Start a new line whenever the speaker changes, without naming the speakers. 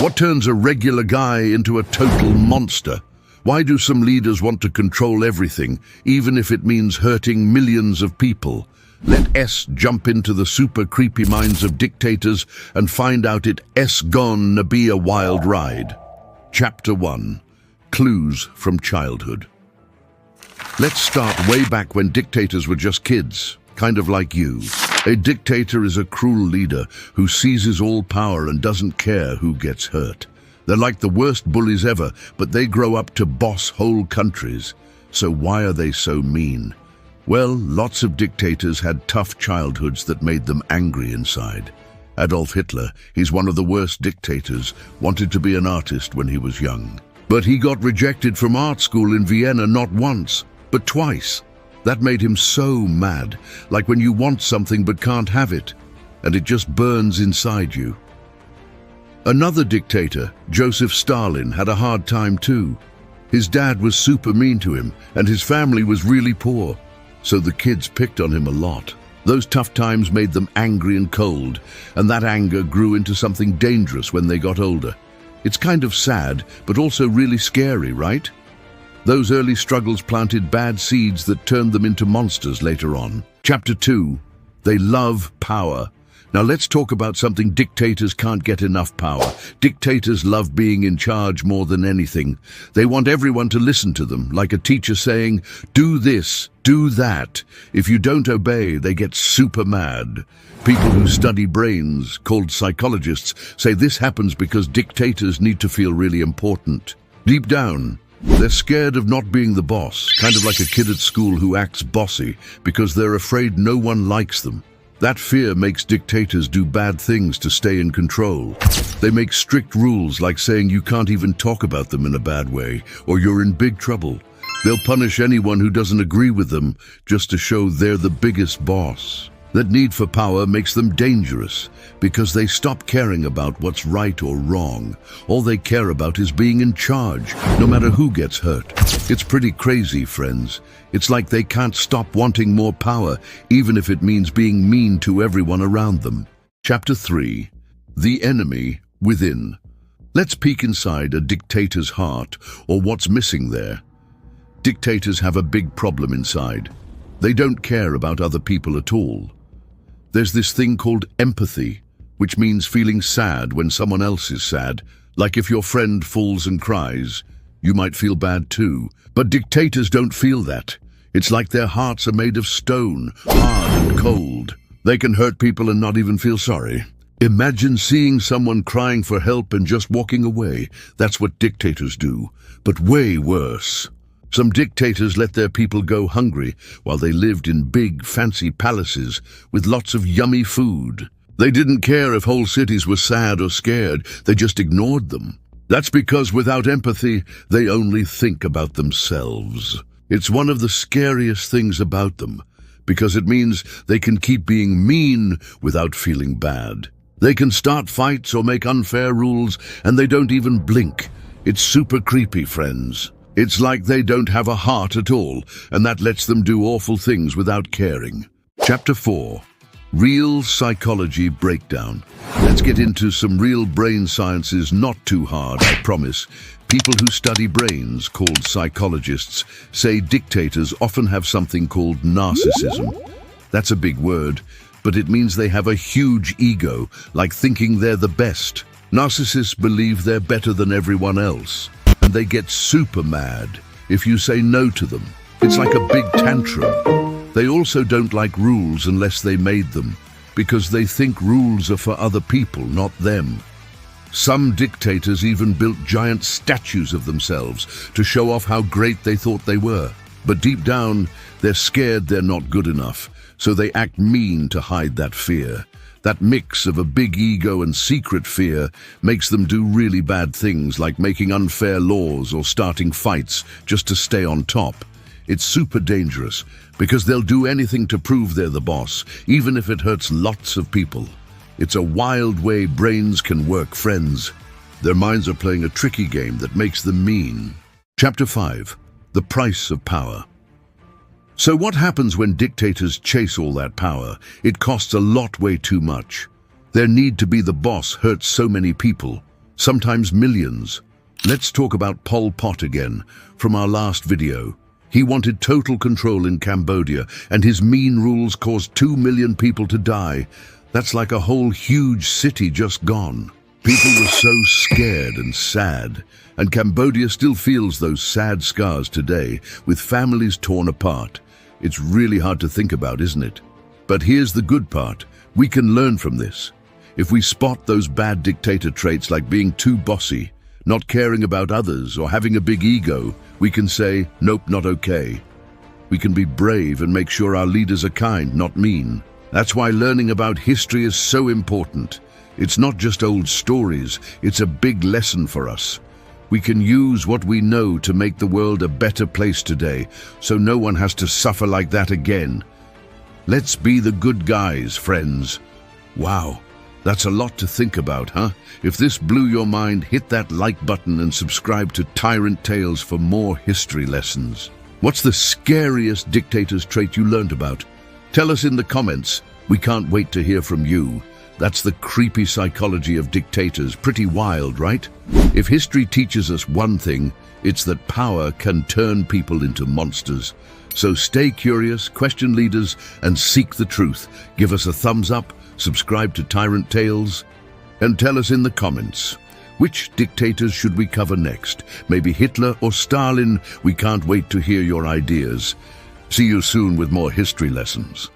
What turns a regular guy into a total monster? Why do some leaders want to control everything, even if it means hurting millions of people? Let S jump into the super creepy minds of dictators and find out it's gonna be a wild ride. Chapter 1. Clues from Childhood. Let's start way back when dictators were just kids, kind of like you. A dictator is a cruel leader who seizes all power and doesn't care who gets hurt. They're like the worst bullies ever, but they grow up to boss whole countries. So why are they so mean? Well, lots of dictators had tough childhoods that made them angry inside. Adolf Hitler, he's one of the worst dictators, wanted to be an artist when he was young. But he got rejected from art school in Vienna not once, but twice. That made him so mad, like when you want something but can't have it, and it just burns inside you. Another dictator, Joseph Stalin, had a hard time too. His dad was super mean to him, and his family was really poor, so the kids picked on him a lot. Those tough times made them angry and cold, and that anger grew into something dangerous when they got older. It's kind of sad, but also really scary, right? Those early struggles planted bad seeds that turned them into monsters later on. Chapter 2. They love power. Now let's talk about something dictators can't get enough power. Dictators love being in charge more than anything. They want everyone to listen to them, like a teacher saying, "Do this, do that." If you don't obey, they get super mad. People who study brains, called psychologists, say this happens because dictators need to feel really important. Deep down, they're scared of not being the boss, kind of like a kid at school who acts bossy because they're afraid no one likes them. That fear makes dictators do bad things to stay in control. They make strict rules like saying you can't even talk about them in a bad way, or you're in big trouble. They'll punish anyone who doesn't agree with them just to show they're the biggest boss. That need for power makes them dangerous because they stop caring about what's right or wrong. All they care about is being in charge, no matter who gets hurt. It's pretty crazy, friends. It's like they can't stop wanting more power, even if it means being mean to everyone around them. Chapter 3. The Enemy Within. Let's peek inside a dictator's heart, or what's missing there. Dictators have a big problem inside. They don't care about other people at all. There's this thing called empathy, which means feeling sad when someone else is sad. Like if your friend falls and cries, you might feel bad too. But dictators don't feel that. It's like their hearts are made of stone, hard and cold. They can hurt people and not even feel sorry. Imagine seeing someone crying for help and just walking away. That's what dictators do, but way worse. Some dictators let their people go hungry while they lived in big, fancy palaces with lots of yummy food. They didn't care if whole cities were sad or scared, they just ignored them. That's because without empathy, they only think about themselves. It's one of the scariest things about them, because it means they can keep being mean without feeling bad. They can start fights or make unfair rules, and they don't even blink. It's super creepy, friends. It's like they don't have a heart at all, and that lets them do awful things without caring. Chapter 4. Real Psychology Breakdown. Let's get into some real brain sciences, not too hard, I promise. People who study brains, called psychologists, say dictators often have something called narcissism. That's a big word, but it means they have a huge ego, like thinking they're the best. Narcissists believe they're better than everyone else. And they get super mad if you say no to them. It's like a big tantrum. They also don't like rules unless they made them, because they think rules are for other people, not them. Some dictators even built giant statues of themselves to show off how great they thought they were. But deep down, they're scared they're not good enough, so they act mean to hide that fear. That mix of a big ego and secret fear makes them do really bad things like making unfair laws or starting fights just to stay on top. It's super dangerous because they'll do anything to prove they're the boss, even if it hurts lots of people. It's a wild way brains can work, friends. Their minds are playing a tricky game that makes them mean. Chapter 5. The Price of Power. So what happens when dictators chase all that power? It costs a lot, way too much. Their need to be the boss hurts so many people. sometimes millions. Let's talk about Pol Pot again, from our last video. He wanted total control in Cambodia, and his mean rules caused 2 million people to die. That's like a whole huge city just gone. People were so scared and sad, and Cambodia still feels those sad scars today, with families torn apart. It's really hard to think about, isn't it? But here's the good part. We can learn from this. If we spot those bad dictator traits like being too bossy, not caring about others, or having a big ego, we can say, nope, not okay. We can be brave and make sure our leaders are kind, not mean. That's why learning about history is so important. It's not just old stories, it's a big lesson for us. We can use what we know to make the world a better place today, so no one has to suffer like that again. Let's be the good guys, friends. Wow. That's a lot to think about, huh? If this blew your mind, hit that like button and subscribe to Tyrant Tales for more history lessons. What's the scariest dictator's trait you learned about? Tell us in the comments. We can't wait to hear from you. That's the creepy psychology of dictators. Pretty wild, right? If history teaches us one thing, it's that power can turn people into monsters. So stay curious, question leaders, and seek the truth. Give us a thumbs up, subscribe to Tyrant Tales, and tell us in the comments, which dictators should we cover next? Maybe Hitler or Stalin? We can't wait to hear your ideas. See you soon with more history lessons.